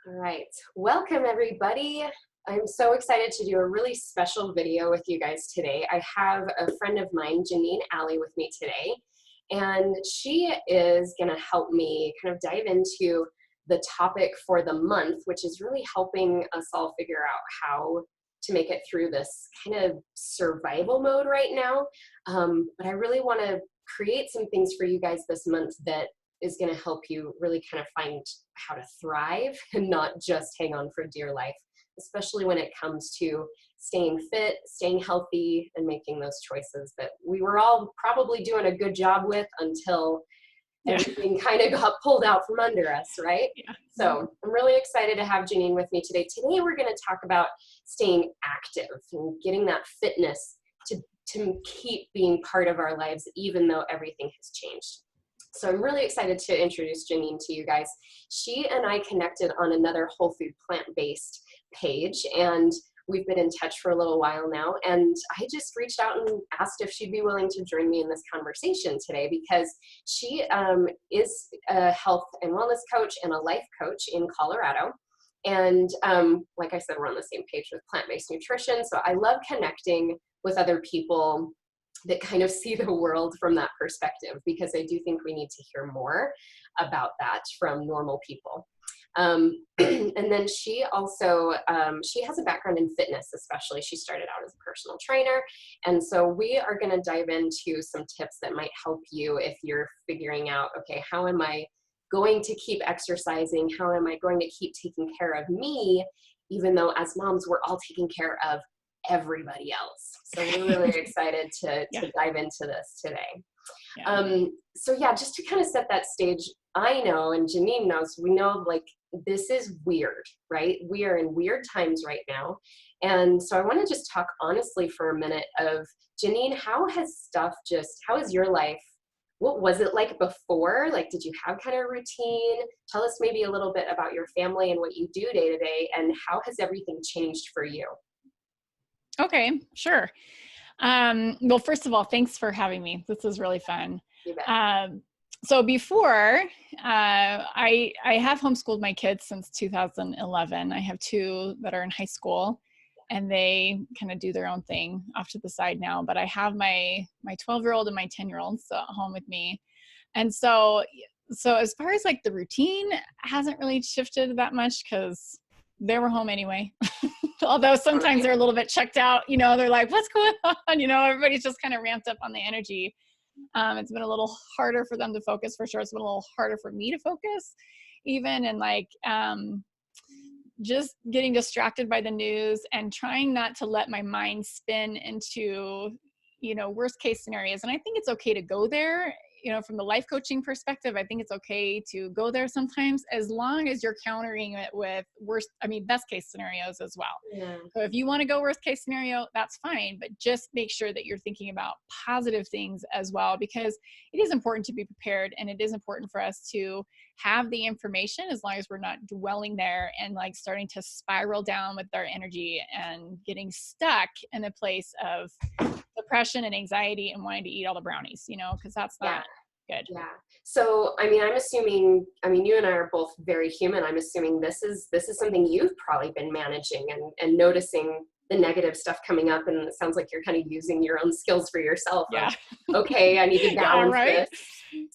All right, welcome everybody. I'm so excited to do a really special video with you guys today. I have a friend of mine, Janeen Alley, with me today, and she is gonna help me kind of dive into the topic for the month, which is really helping us all figure out how to make it through this kind of survival mode right now. But I really wanna create some things for you guys this month that is going to help you really kind of find how to thrive and not just hang on for dear life, especially when it comes to staying fit, staying healthy, and making those choices that we were all probably doing a good job with until everything kind of got pulled out from under us, right? Yeah. So I'm really excited to have Janeen with me today. Today we're going to talk about staying active and getting that fitness to keep being part of our lives even though everything has changed. So I'm really excited to introduce Janeen to you guys. She and I connected on another whole food plant-based page, and we've been in touch for a little while now. And I just reached out and asked if she'd be willing to join me in this conversation today because she is a health and wellness coach and a life coach in Colorado. And like I said, we're on the same page with plant-based nutrition. So I love connecting with other people that kind of see the world from that perspective, because I do think we need to hear more about that from normal people. And then she also, she has a background in fitness, especially. She started out as a personal trainer. And so we are going to dive into some tips that might help you if you're figuring out, okay, how am I going to keep exercising? How am I going to keep taking care of me, even though as moms, we're all taking care of everybody else. So we're really excited to dive into this today. So yeah, just to kind of set that stage, I know, and Janeen knows, we know like this is weird, right? We are in weird times right now. And so I want to just talk honestly for a minute of, Janeen, how is your life? What was it like before? Like, did you have kind of a routine? Tell us maybe a little bit about your family and what you do day to day, and how has everything changed for you? Okay, sure. Well, first of all, thanks for having me. This is really fun. You bet. So before, I have homeschooled my kids since 2011. I have two that are in high school, and they kind of do their own thing off to the side now. But I have my 12-year-old and my 10-year-old so at home with me, and so as far as like the routine hasn't really shifted that much because they were home anyway. Although sometimes they're a little bit checked out, they're like, what's going on? Everybody's just kind of ramped up on the energy. It's been a little harder for them to focus for sure. It's been a little harder for me to focus even. And like, just getting distracted by the news and trying not to let my mind spin into, worst case scenarios. And I think it's okay to go there. From the life coaching perspective, I think it's okay to go there sometimes, as long as you're countering it with best case scenarios as well. Yeah. So if you want to go worst case scenario, that's fine, but just make sure that you're thinking about positive things as well, because it is important to be prepared, and it is important for us to have the information, as long as we're not dwelling there and like starting to spiral down with our energy and getting stuck in a place of depression and anxiety and wanting to eat all the brownies, because that's not good. Yeah. So, I'm assuming, you and I are both very human. I'm assuming this is something you've probably been managing and noticing the negative stuff coming up. And it sounds like you're kind of using your own skills for yourself. Yeah. Like, okay, I need to balance right? this.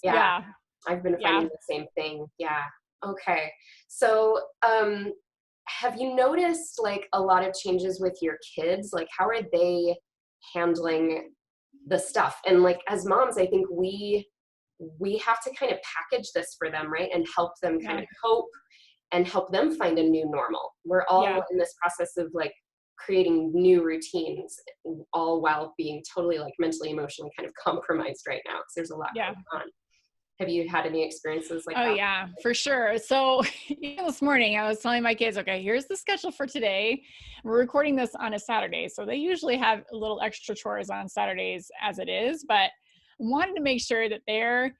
Yeah. I've been finding the same thing. Yeah. Okay. So, have you noticed like a lot of changes with your kids? Like, how are they handling the stuff? And like, as moms, I think we have to kind of package this for them, right? And help them kind of cope and help them find a new normal. We're all in this process of like creating new routines, all while being totally like mentally, emotionally kind of compromised right now, because there's a lot going on. Have you had any experiences like that? Oh yeah, for sure. So this morning I was telling my kids, okay, here's the schedule for today. We're recording this on a Saturday, so they usually have a little extra chores on Saturdays as it is, but wanted to make sure that they're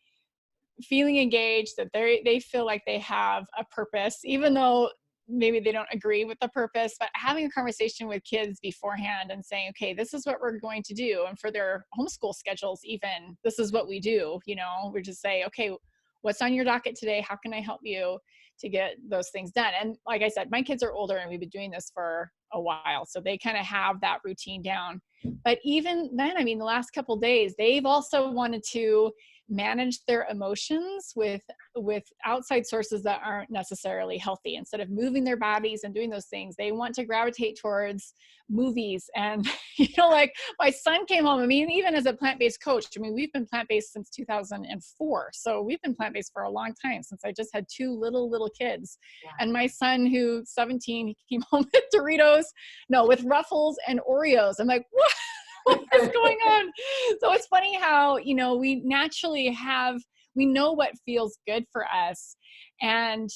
feeling engaged, that they feel like they have a purpose, even though maybe they don't agree with the purpose, but having a conversation with kids beforehand and saying, okay, this is what we're going to do. And for their homeschool schedules, even this is what we do, we just say, okay, what's on your docket today? How can I help you to get those things done? And like I said, my kids are older and we've been doing this for a while, so they kind of have that routine down. But even then, I mean, the last couple of days, they've also wanted to manage their emotions with outside sources that aren't necessarily healthy. Instead of moving their bodies and doing those things, they want to gravitate towards movies. And like my son came home, I mean, even as a plant-based coach, I mean, we've been plant-based since 2004, so we've been plant-based for a long time, since I just had two little kids. Yeah. And my son, who's 17, he came home with with Ruffles and Oreos. I'm like, what is going on? So it's funny how, we naturally we know what feels good for us. And,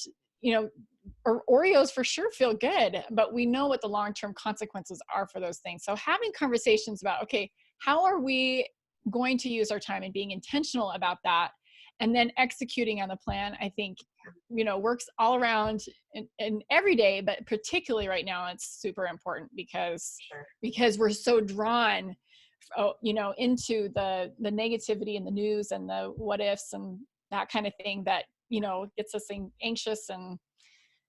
or Oreos for sure feel good, but we know what the long-term consequences are for those things. So having conversations about, okay, how are we going to use our time and being intentional about that, and then executing on the plan, I think, works all around and every day, but particularly right now, it's super important because we're so drawn, into the negativity and the news and the what ifs and that kind of thing that, gets us anxious and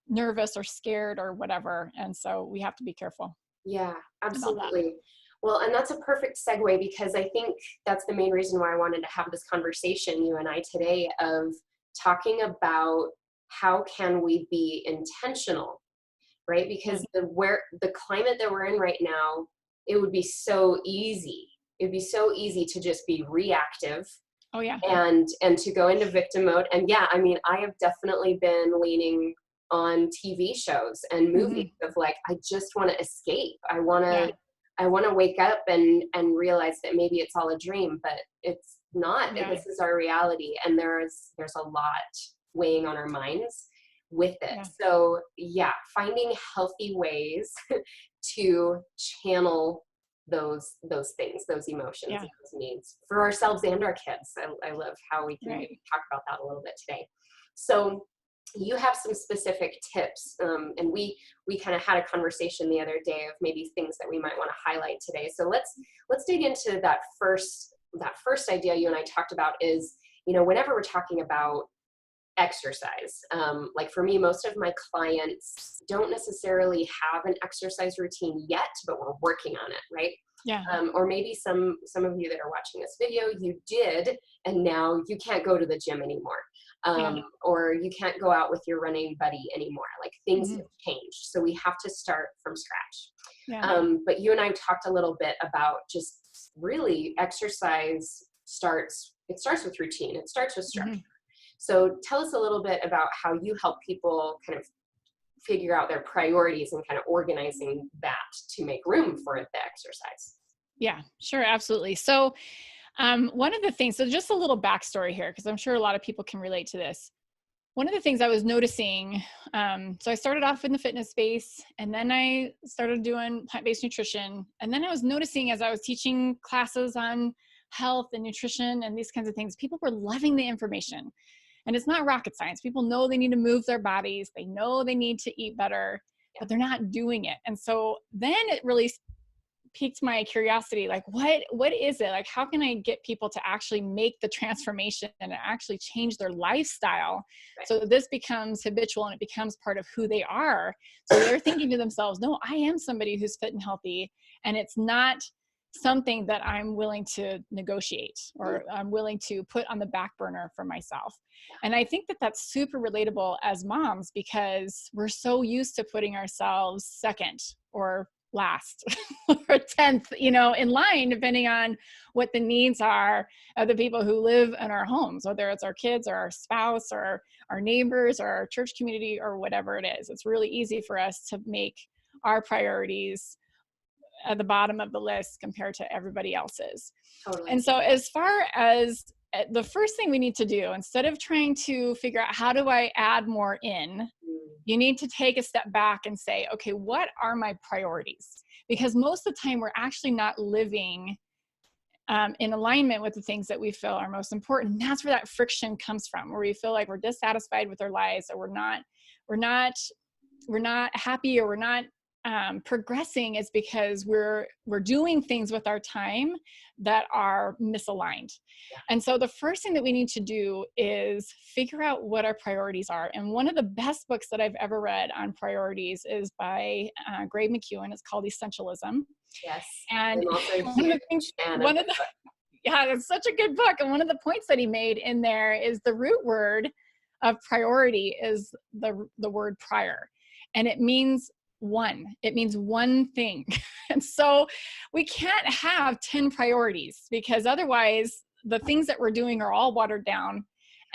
nervous or scared or whatever. And so we have to be careful. Yeah, absolutely. Well, and that's a perfect segue, because I think that's the main reason why I wanted to have this conversation, you and I, today, of talking about how can we be intentional, right? Because the climate that we're in right now, it would be so easy. It'd be so easy to just be reactive. Oh yeah. And to go into victim mode. And yeah, I mean, I have definitely been leaning on TV shows and movies of like, I just want to escape. I want to wake up and realize that maybe it's all a dream, but it's not. Yeah. This is our reality. And there's a lot weighing on our minds with it. Yeah. So yeah, finding healthy ways to channel those things, those emotions, those needs for ourselves and our kids. I love how we can talk about that a little bit today. So you have some specific tips, and we kind of had a conversation the other day of maybe things that we might want to highlight today. So let's dig into that first idea you and I talked about is, whenever we're talking about exercise, like for me, most of my clients don't necessarily have an exercise routine yet, but we're working on it, right? Yeah. Or maybe some of you that are watching this video, you did, and now you can't go to the gym anymore. Or you can't go out with your running buddy anymore. Like things have changed. So we have to start from scratch. Yeah. But you and I talked a little bit about just really exercise starts with routine. It starts with structure. So tell us a little bit about how you help people kind of figure out their priorities and kind of organizing that to make room for the exercise. Yeah, sure. Absolutely. So one of the things, so just a little backstory here, because I'm sure a lot of people can relate to this. One of the things I was noticing, so I started off in the fitness space, and then I started doing plant-based nutrition. And then I was noticing as I was teaching classes on health and nutrition and these kinds of things, people were loving the information. And it's not rocket science. People know they need to move their bodies. They know they need to eat better, but they're not doing it. And so then it really piqued my curiosity, like what is it? Like, how can I get people to actually make the transformation and actually change their lifestyle so that this becomes habitual and it becomes part of who they are? So they're thinking to themselves, no, I am somebody who's fit and healthy, and it's not something that I'm willing to negotiate or I'm willing to put on the back burner for myself. And I think that that's super relatable as moms, because we're so used to putting ourselves second or last or 10th, in line, depending on what the needs are of the people who live in our homes, whether it's our kids or our spouse or our neighbors or our church community or whatever it is. It's really easy for us to make our priorities at the bottom of the list compared to everybody else's. Totally. And so as far as the first thing we need to do, instead of trying to figure out how do I add more in, you need to take a step back and say, okay, what are my priorities? Because most of the time we're actually not living in alignment with the things that we feel are most important. And that's where that friction comes from, where we feel like we're dissatisfied with our lives, or we're not happy, or we're not progressing is because we're doing things with our time that are misaligned. And so the first thing that we need to do is figure out what our priorities are. And one of the best books that I've ever read on priorities is by Greg McKeown. It's called Essentialism. Yes. And I'm also a one of the things, yeah, it's such a good book. And one of the points that he made in there is the root word of priority is the word prior. And it means one. It means one thing. And so we can't have 10 priorities, because otherwise the things that we're doing are all watered down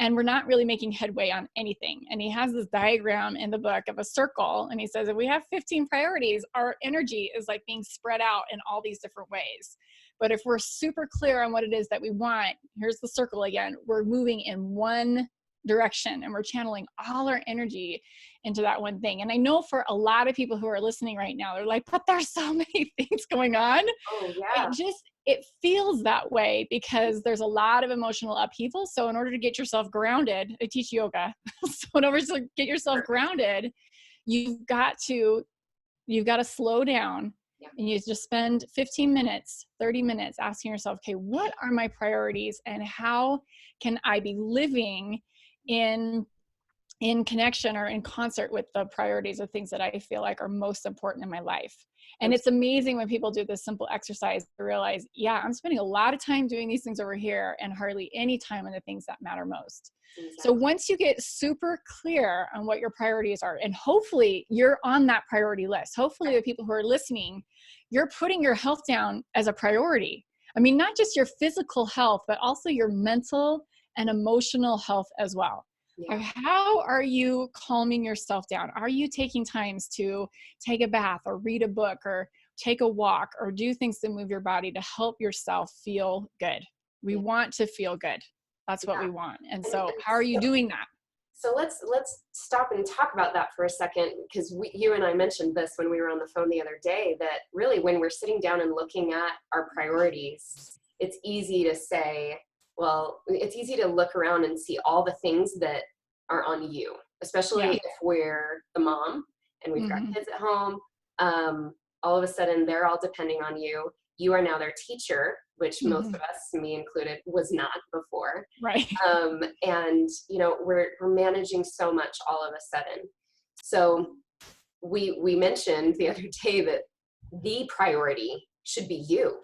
and we're not really making headway on anything. And he has this diagram in the book of a circle. And he says, if we have 15 priorities, our energy is like being spread out in all these different ways. But if we're super clear on what it is that we want, here's the circle again, we're moving in one direction and we're channeling all our energy into that one thing. And I know for a lot of people who are listening right now, they're like, but there's so many things going on. Oh, yeah. It feels that way because there's a lot of emotional upheaval. So in order to get yourself grounded, I teach yoga. So in order to get yourself grounded, you've got to slow down. Yeah. And you just spend 15 minutes, 30 minutes asking yourself, okay, what are my priorities and how can I be living in connection or in concert with the priorities of things that I feel like are most important in my life. And it's amazing when people do this simple exercise to realize, yeah, I'm spending a lot of time doing these things over here and hardly any time on the things that matter most. Exactly. So once you get super clear on what your priorities are, and hopefully you're on that priority list, hopefully the people who are listening, you're putting your health down as a priority. I mean, not just your physical health, but also your mental and emotional health as well. Yeah. How are you calming yourself down? Are you taking times to take a bath or read a book or take a walk or do things to move your body to help yourself feel good? We want to feel good. That's what we want. And so how are you doing that? So let's stop and talk about that for a second, because you and I mentioned this when we were on the phone the other day, that really when we're sitting down and looking at our priorities, it's easy to say, well, it's easy to look around and see all the things that are on you, especially if we're the mom and we've got kids at home. All of a sudden, they're all depending on you. You are now their teacher, which most of us, me included, was not before. Right. And we're managing so much all of a sudden. So we mentioned the other day that the priority should be you.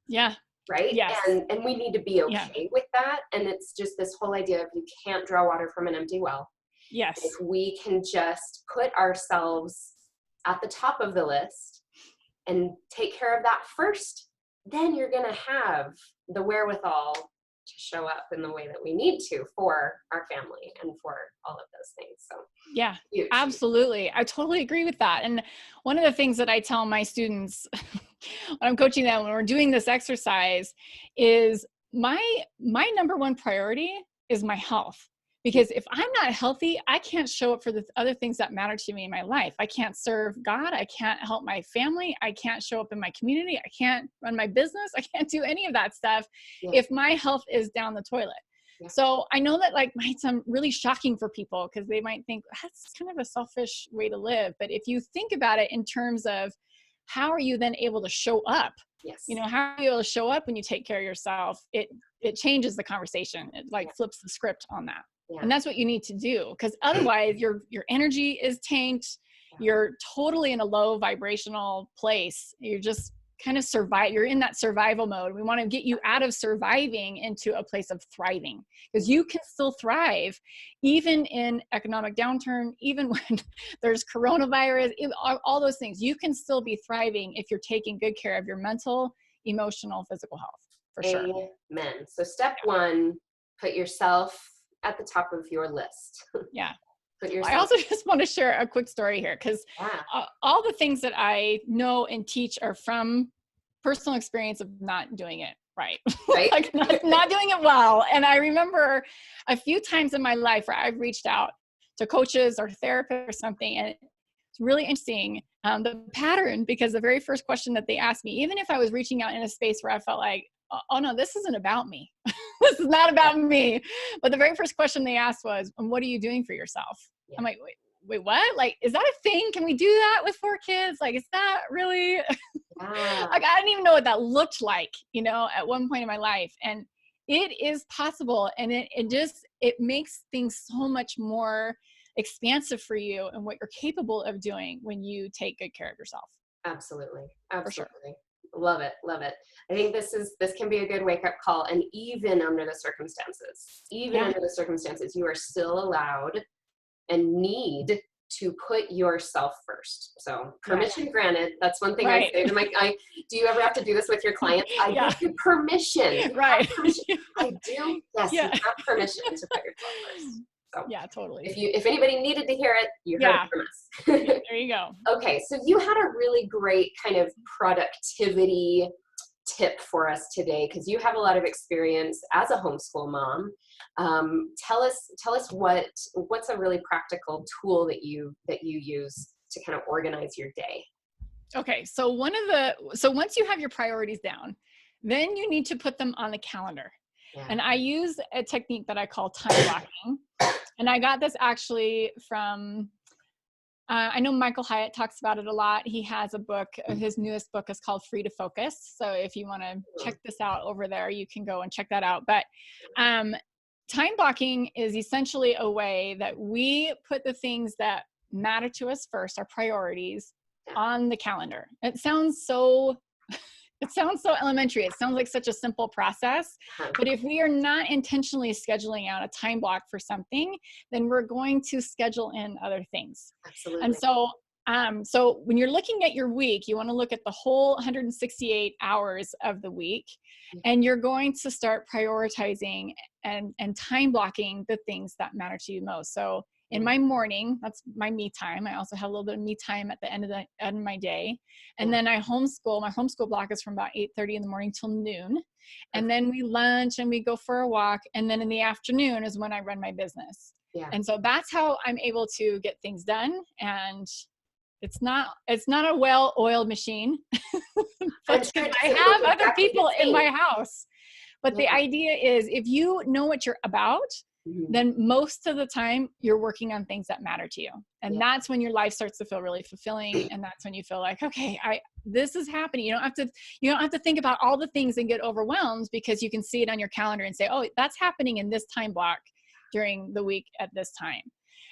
Yeah. Right? Yes. And we need to be okay with that. And it's just this whole idea of you can't draw water from an empty well. Yes. If we can just put ourselves at the top of the list and take care of that first, then you're going to have the wherewithal to show up in the way that we need to for our family and for all of those things. So yeah, huge. Absolutely. I totally agree with that. And one of the things that I tell my students when I'm coaching them, when we're doing this exercise, is my number one priority is my health. Because if I'm not healthy, I can't show up for the other things that matter to me in my life. I can't serve God. I can't help my family. I can't show up in my community. I can't run my business. I can't do any of that stuff if my health is down the toilet. Yeah. So I know that might sound really shocking for people because they might think that's kind of a selfish way to live. But if you think about it in terms of how are you then able to show up? Yes. How are you able to show up when you take care of yourself? It changes the conversation. It flips the script on that. Yeah. And that's what you need to do, because otherwise your energy is tanked. You're totally in a low vibrational place. You're just kind of you're in that survival mode. We want to get you out of surviving into a place of thriving, because you can still thrive even in economic downturn, even when there's coronavirus, all those things. You can still be thriving if you're taking good care of your mental, emotional, physical health, for sure. Amen. So step one, put yourself at the top of your list. Yeah. I also just want to share a quick story here, because all the things that I know and teach are from personal experience of not doing it right. not doing it well. And I remember a few times in my life where I've reached out to coaches or therapists or something, and it's really interesting, the pattern, because the very first question that they asked me, even if I was reaching out in a space where I felt like, oh no, this isn't about me. This is not about me. But the very first question they asked was, what are you doing for yourself? Yeah. I'm like, wait, what? Like, is that a thing? Can we do that with 4 kids? Like, is that really, Yeah, like, I didn't even know what that looked like, you know, at one point in my life. And it is possible. And it makes things so much more expansive for you and what you're capable of doing when you take good care of yourself. absolutely. For sure. Absolutely. Love it. Love it. I think this can be a good wake up call. And even under the Yeah. circumstances, you are still allowed and need to put yourself first. So Yes. permission granted. That's one thing I Right. say to do you ever have to do this with your clients? I Yeah. give you permission. You have Right. permission. I do. Yes, you Yeah. have permission to put yourself first. So Yeah, totally. if anybody needed to hear it, you heard it Yeah. from Yeah. us. There you go. Okay, so you had a really great kind of productivity tip for us today because you have a lot of experience as a homeschool mom. Tell us what's a really practical tool that you use to kind of organize your day. Okay. So once you have your priorities down, then you need to put them on the calendar. Yeah. And I use a technique that I call time blocking. And I got this actually from, I know Michael Hyatt talks about it a lot. He has a book, his newest book is called Free to Focus. So if you want to check this out over there, you can go and check that out. But time blocking is essentially a way that we put the things that matter to us first, our priorities, on the calendar. It sounds so elementary. It sounds like such a simple process, but if we are not intentionally scheduling out a time block for something, then we're going to schedule in other things. Absolutely. And so when you're looking at your week, you want to look at the whole 168 hours of the week, and you're going to start prioritizing and time blocking the things that matter to you most. So in my morning, that's my me time. I also have a little bit of me time at the end of my day. And then I homeschool. My homeschool block is from about 8:30 in the morning till noon. And then we lunch and we go for a walk. And then in the afternoon is when I run my business. Yeah. And so that's how I'm able to get things done. And it's not a well-oiled machine, but I have other people in my house. But the idea is if you know what you're about, then most of the time you're working on things that matter to you. And that's when your life starts to feel really fulfilling. And that's when you feel like, okay, this is happening. You don't have to think about all the things and get overwhelmed, because you can see it on your calendar and say, oh, that's happening in this time block during the week at this time.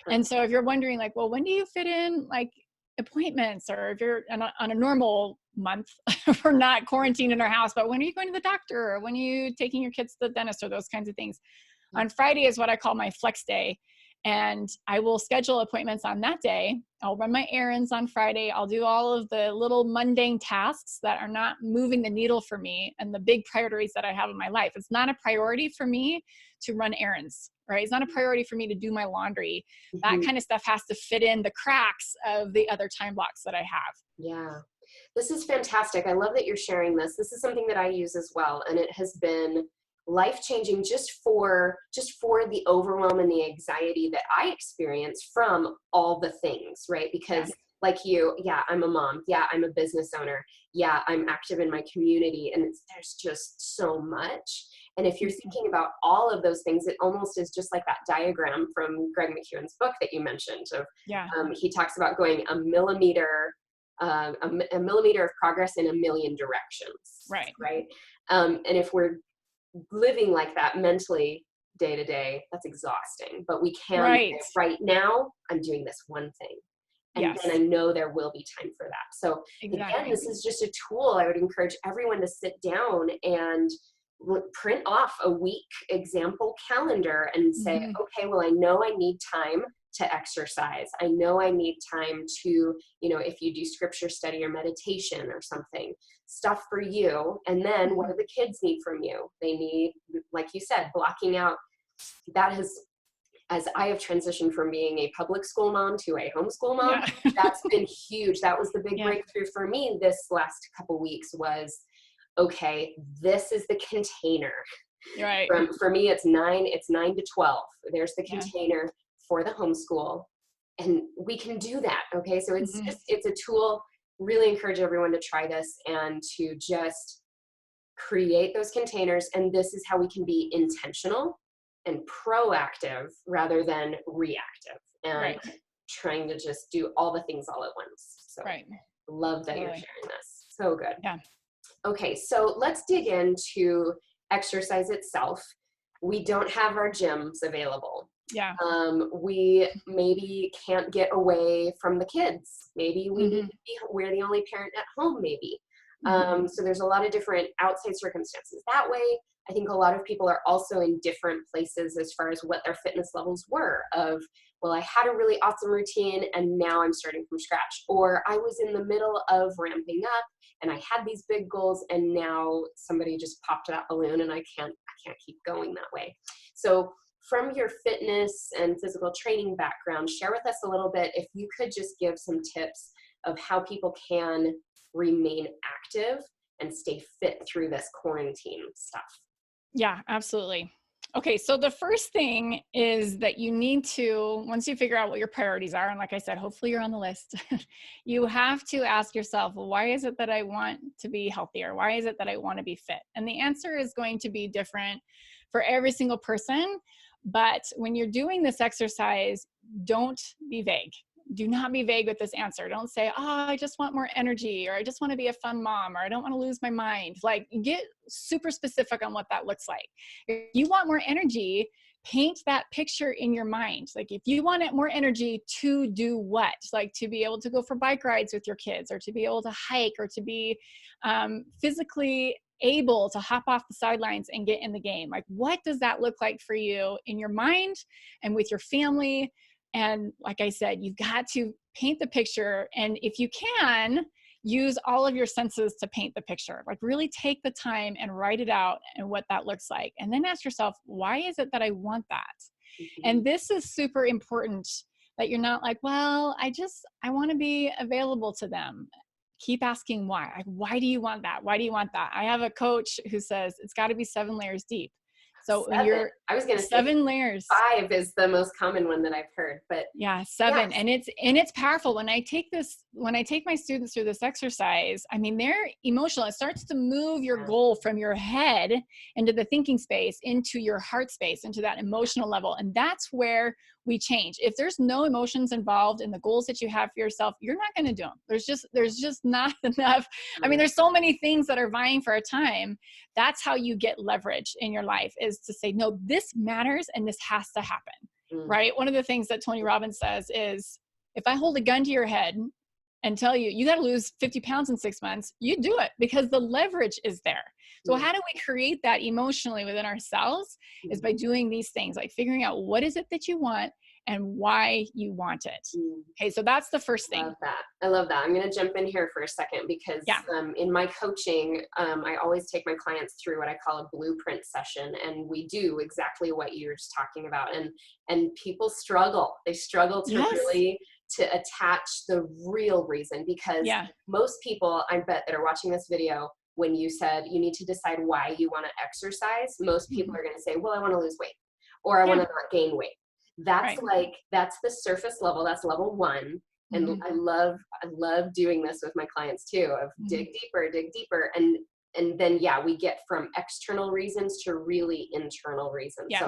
And so if you're wondering like, well, when do you fit in like appointments, or if you're on a normal month, we're not quarantined in our house, but when are you going to the doctor, or when are you taking your kids to the dentist, or those kinds of things? On Friday is what I call my flex day. And I will schedule appointments on that day. I'll run my errands on Friday. I'll do all of the little mundane tasks that are not moving the needle for me and the big priorities that I have in my life. It's not a priority for me to run errands, right? It's not a priority for me to do my laundry. That kind of stuff has to fit in the cracks of the other time blocks that I have. Yeah. This is fantastic. I love that you're sharing this. This is something that I use as well. And it has been life-changing just for the overwhelm and the anxiety that I experience from all the things, right? Because like you, I'm a mom. I'm a business owner. I'm active in my community, and there's just so much. And if you're thinking about all of those things, it almost is just like that diagram from Greg McKeown's book that you mentioned. He talks about going a millimeter of progress in a million directions. Right. And if we're living like that mentally day to day, that's exhausting. But we can right now, I'm doing this one thing. And then I know there will be time for that. So again, this is just a tool. I would encourage everyone to sit down and print off a week example calendar and say, okay, well, I know I need time to exercise. I know I need time to, if you do scripture study or meditation or something, stuff for you. And then what do the kids need from you? They need, like you said, blocking out. That has, as I have transitioned from being a public school mom to a homeschool mom, that's been huge. That was the big breakthrough for me this last couple weeks was, okay, this is the container. Right. For me, it's 9 to 12. There's the container for the homeschool, and we can do that. Okay. So it's it's a tool. Really encourage everyone to try this and to just create those containers. And this is how we can be intentional and proactive rather than reactive. And trying to just do all the things all at once. So Right. love that you're Totally. sharing this. So good. Yeah. Okay, so let's dig into exercise itself. We don't have our gyms available. Yeah. We maybe can't get away from the kids. Maybe we need to be, we're the only parent at home, maybe. So there's a lot of different outside circumstances. That way, I think a lot of people are also in different places as far as what their fitness levels were of, well, I had a really awesome routine and now I'm starting from scratch. Or I was in the middle of ramping up and I had these big goals and now somebody just popped that balloon and I can't keep going that way. So from your fitness and physical training background, share with us a little bit, if you could just give some tips of how people can remain active and stay fit through this quarantine stuff. Yeah, absolutely. Okay, so the first thing is that you need to, once you figure out what your priorities are, and like I said, hopefully you're on the list, you have to ask yourself, well, why is it that I want to be healthier? Why is it that I want to be fit? And the answer is going to be different for every single person. But when you're doing this exercise, don't be vague. Do not be vague with this answer. Don't say, oh, I just want more energy, or I just want to be a fun mom, or I don't want to lose my mind. Like, get super specific on what that looks like. If you want more energy, paint that picture in your mind. Like, if you want more energy to do what? Like, to be able to go for bike rides with your kids, or to be able to hike, or to be physically able to hop off the sidelines and get in the game. Like, what does that look like for you in your mind and with your family? And like I said, you've got to paint the picture. And if you can, use all of your senses to paint the picture. Like, really take the time and write it out and what that looks like. And then ask yourself, why is it that I want that? And this is super important, that you're not like, well, I want to be available to them. Keep asking why. Like, why do you want that? Why do you want that? I have a coach who says it's got to be 7 layers deep. So when you're, I was going to say 7 layers. 5 is the most common one that I've heard, but yeah, 7. yes. And it's powerful. When I take my students through this exercise, I mean, they're emotional. It starts to move your goal from your head into the thinking space, into your heart space, into that emotional level. And that's where we change. If there's no emotions involved in the goals that you have for yourself, you're not going to do them. There's just not enough. I mean, there's so many things that are vying for our time. That's how you get leverage in your life, is to say, no, this matters and this has to happen. Right? One of the things that Tony Robbins says is, if I hold a gun to your head and tell you, you got to lose 50 pounds in 6 months, you do it, because the leverage is there. So how do we create that emotionally within ourselves? Is by doing these things, like figuring out what is it that you want and why you want it. Okay, so that's the first thing. I love that. I'm going to jump in here for a second, because in my coaching, I always take my clients through what I call a blueprint session, and we do exactly what you're just talking about. And people struggle. They struggle to really to attach the real reason, because most people, I bet, that are watching this video, when you said you need to decide why you want to exercise, most people are going to say, well, I want to lose weight, or I want to not gain weight. That's that's the surface level. That's level 1. And I love doing this with my clients too, of dig deeper. And then, we get from external reasons to really internal reasons. So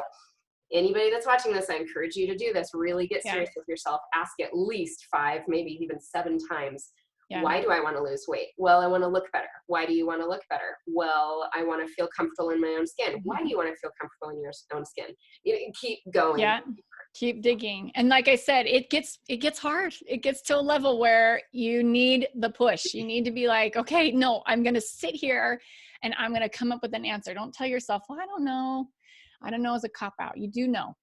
anybody that's watching this, I encourage you to do this. Really get serious with yourself. Ask at least 5, maybe even 7 times. Why do I want to lose weight? Well, I want to look better. Why do you want to look better? Well, I want to feel comfortable in my own skin. Why do you want to feel comfortable in your own skin? You keep going. Keep digging. And like I said, it gets hard. It gets to a level where you need the push. You need to be like, okay, no, I'm going to sit here and I'm going to come up with an answer. Don't tell yourself, well, I don't know. I don't know is a cop out. You do know.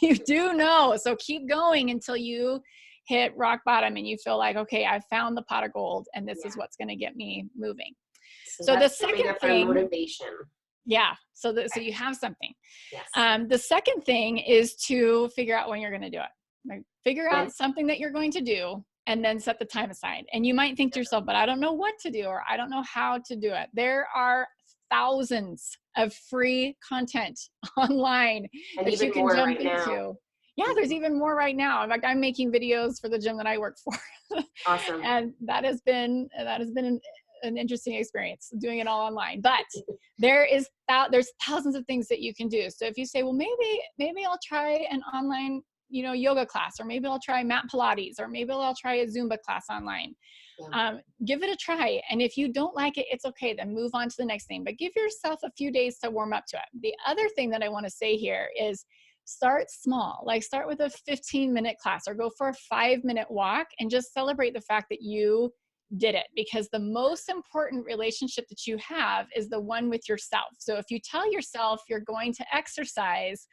You do know. So keep going until you hit rock bottom and you feel like, okay, I found the pot of gold and this is what's going to get me moving. So the second thing, motivation. So you have something. Yes. The second thing is to figure out when you're going to do it. Like, figure out something that you're going to do and then set the time aside. And you might think to yourself, but I don't know what to do, or I don't know how to do it. There are thousands of free content online that you can jump into. Yeah, there's even more right now. In fact, I'm making videos for the gym that I work for. Awesome. And that has been an interesting experience, doing it all online. But there's thousands of things that you can do. So if you say, well, maybe I'll try an online yoga class, or maybe I'll try mat Pilates, or maybe I'll try a Zumba class online. Give it a try. And if you don't like it, it's okay. Then move on to the next thing, but give yourself a few days to warm up to it. The other thing that I want to say here is start small. Like start with a 15-minute class, or go for a 5-minute walk, and just celebrate the fact that you did it, because the most important relationship that you have is the one with yourself. So if you tell yourself you're going to exercise,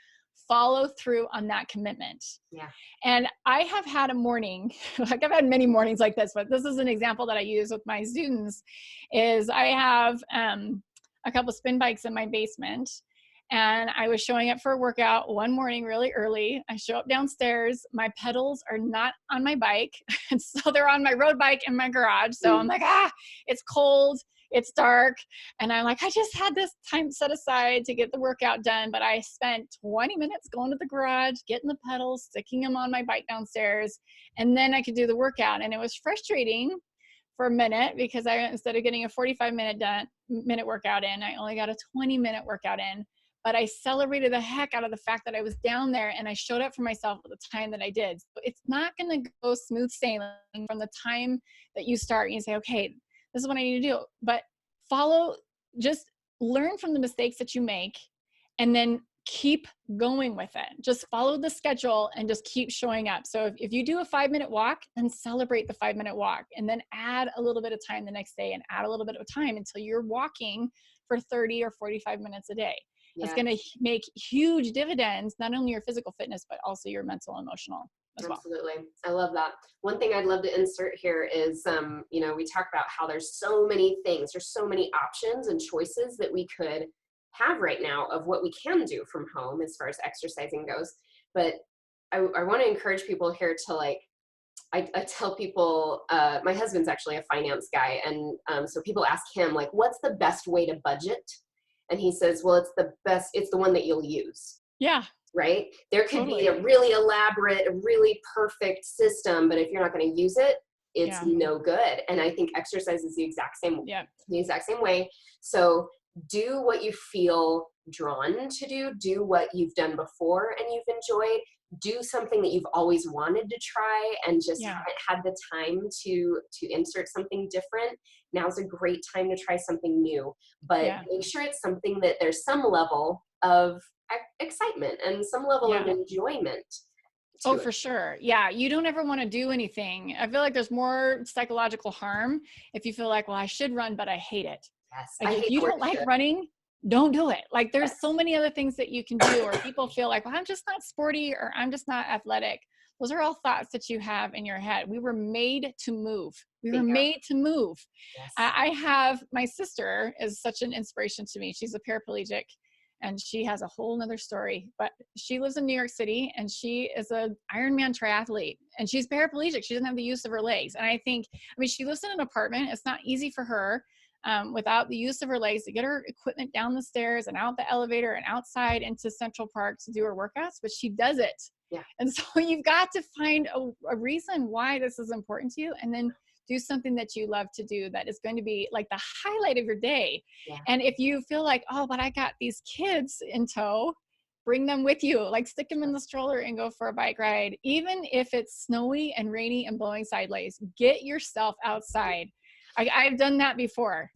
follow through on that commitment. Yeah. And I have had a morning, like I've had many mornings like this, but this is an example that I use with my students, is I have a couple spin bikes in my basement. And I was showing up for a workout one morning really early. I show up downstairs, my pedals are not on my bike. And so they're on my road bike in my garage. So I'm like, it's cold, it's dark. And I'm like, I just had this time set aside to get the workout done, but I spent 20 minutes going to the garage, getting the pedals, sticking them on my bike downstairs, and then I could do the workout. And it was frustrating for a minute, because instead of getting a 45-minute workout in, I only got a 20-minute workout in. But I celebrated the heck out of the fact that I was down there and I showed up for myself at the time that I did. So it's not going to go smooth sailing from the time that you start and you say, okay, this is what I need to do. But just learn from the mistakes that you make, and then keep going with it. Just follow the schedule and just keep showing up. So if you do a 5-minute walk, then celebrate the 5-minute walk, and then add a little bit of time the next day, and add a little bit of time until you're walking for 30 or 45 minutes a day. It's going to make huge dividends, not only your physical fitness, but also your mental and emotional as well. Absolutely. I love that. One thing I'd love to insert here is, we talk about how there's so many things, there's so many options and choices that we could have right now of what we can do from home as far as exercising goes. But I want to encourage people here to I tell people, my husband's actually a finance guy. And so people ask him, like, what's the best way to budget? And he says, well, it's the one that you'll use. Yeah. Right? There could be a really elaborate, a really perfect system, but if you're not going to use it, it's no good. And I think exercise is the exact same way. So do what you feel drawn to do. Do what you've done before and you've enjoyed. Do something that you've always wanted to try and just haven't had the time to insert something different. Now's a great time to try something new, but make sure it's something that there's some level of excitement and some level of enjoyment. Oh, for sure. Yeah. You don't ever want to do anything. I feel like there's more psychological harm if you feel like, well, I should run, but I hate it. Yes. Like if you don't like running, don't do it. Like there's so many other things that you can do, or people feel like, well, I'm just not sporty, or I'm just not athletic. Those are all thoughts that you have in your head. We were made to move. Made to move. Yes. I have, my sister is such an inspiration to me. She's a paraplegic, and she has a whole nother story, but she lives in New York City, and she is an Ironman triathlete, and she's paraplegic. She doesn't have the use of her legs. And I mean, she lives in an apartment. It's not easy for her without the use of her legs to get her equipment down the stairs and out the elevator and outside into Central Park to do her workouts, but she does it. Yeah. And so you've got to find a reason why this is important to you, and then do something that you love to do that is going to be like the highlight of your day. Yeah. And if you feel like, oh, but I got these kids in tow, bring them with you, like stick them in the stroller and go for a bike ride. Even if it's snowy and rainy and blowing sideways, get yourself outside. I've done that before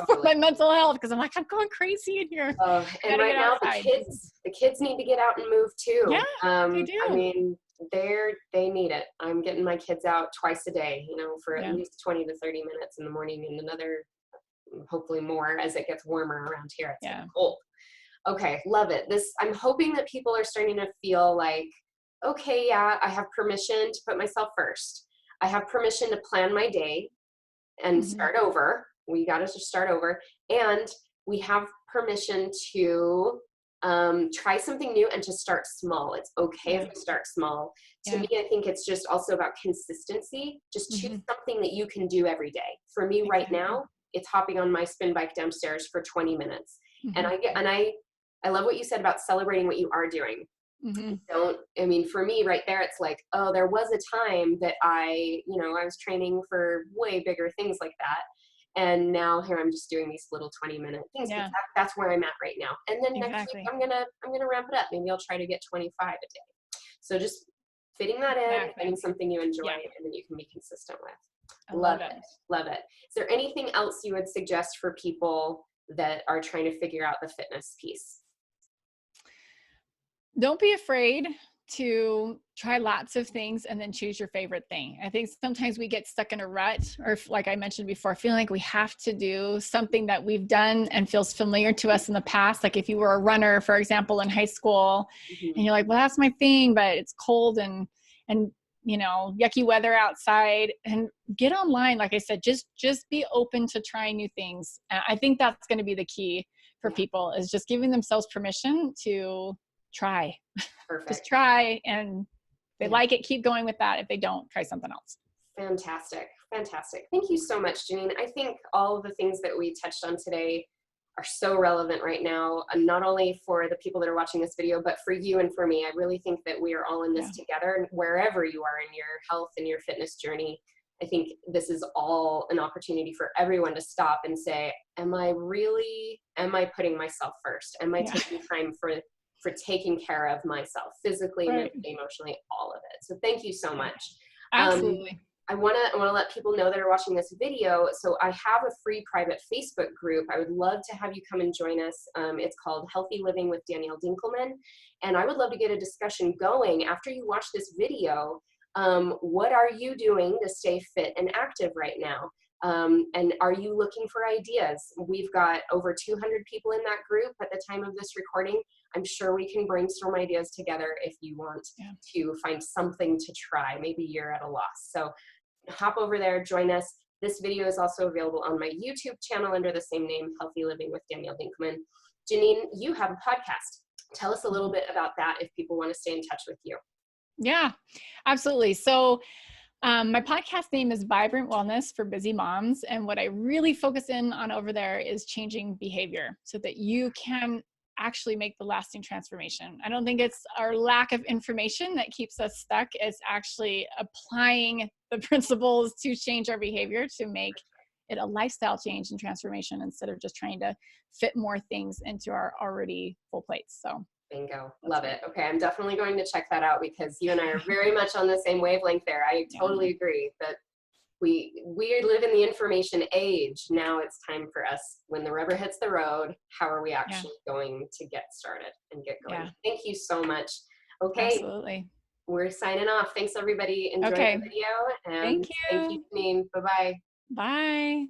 for my mental health, because I'm like, I'm going crazy in here. And right now the kids need to get out and move too. Yeah, they do. I mean, they need it. I'm getting my kids out twice a day, for at least 20 to 30 minutes in the morning, and another, hopefully more as it gets warmer around here. It's getting cold. Okay, love it. I'm hoping that people are starting to feel like, okay, I have permission to put myself first. I have permission to plan my day and start over. We got to just start over. And we have permission to try something new and to start small. It's okay if we start small. To me, I think it's just also about consistency. Just choose something that you can do every day. For me right now, it's hopping on my spin bike downstairs for 20 minutes. And I love what you said about celebrating what you are doing. For me right there, it's like, oh, there was a time that I was training for way bigger things like that. And now here I'm just doing these little 20-minute things. Yeah. That's where I'm at right now. And then next week I'm gonna ramp it up. Maybe I'll try to get 25 a day. So just fitting that in, Exactly. finding something you enjoy, Yeah. and then you can be consistent with. I love it. Love it. Is there anything else you would suggest for people that are trying to figure out the fitness piece? Don't be afraid to try lots of things and then choose your favorite thing. I think sometimes we get stuck in a rut, or like I mentioned before, feeling like we have to do something that we've done and feels familiar to us in the past. Like if you were a runner, for example, in high school, and you're like, well, that's my thing, but it's cold and you know, yucky weather outside, and get online. Like I said, just be open to trying new things. I think that's going to be the key for people, is just giving themselves permission to try. Perfect. Just try, and if they like it, keep going with that. If they don't, try something else. Fantastic. Fantastic. Thank you so much, Janeen. I think all of the things that we touched on today are so relevant right now, not only for the people that are watching this video, but for you and for me. I really think that we are all in this together, and wherever you are in your health and your fitness journey, I think this is all an opportunity for everyone to stop and say, am I putting myself first? Am I taking time for taking care of myself physically, mentally, emotionally, all of it? So thank you so much. Absolutely. I want to let people know that are watching this video. So I have a free private Facebook group. I would love to have you come and join us. It's called Healthy Living with Danielle Dinkelman. And I would love to get a discussion going after you watch this video. What are you doing to stay fit and active right now? And are you looking for ideas? We've got over 200 people in that group at the time of this recording. I'm sure we can brainstorm ideas together if you want to find something to try. Maybe you're at a loss. So hop over there, join us. This video is also available on my YouTube channel under the same name, Healthy Living with Danielle Dinkelman. Janeen, you have a podcast. Tell us a little bit about that if people want to stay in touch with you. Yeah, absolutely. So my podcast name is Vibrant Wellness for Busy Moms. And what I really focus in on over there is changing behavior so that you can actually make the lasting transformation. I don't think it's our lack of information that keeps us stuck. It's actually applying the principles to change our behavior to make it a lifestyle change and transformation, instead of just trying to fit more things into our already full plates. So bingo. Love it. Okay, I'm definitely going to check that out, because you and I are very much on the same wavelength there. I totally agree that we live in the information age. Now it's time for us, when the rubber hits the road, how are we actually going to get started and get going? Thank you so much. Okay. Absolutely. We're signing off. Thanks everybody. Enjoy the video. And Thank you. Thank you, Janeen. Bye-bye. Bye.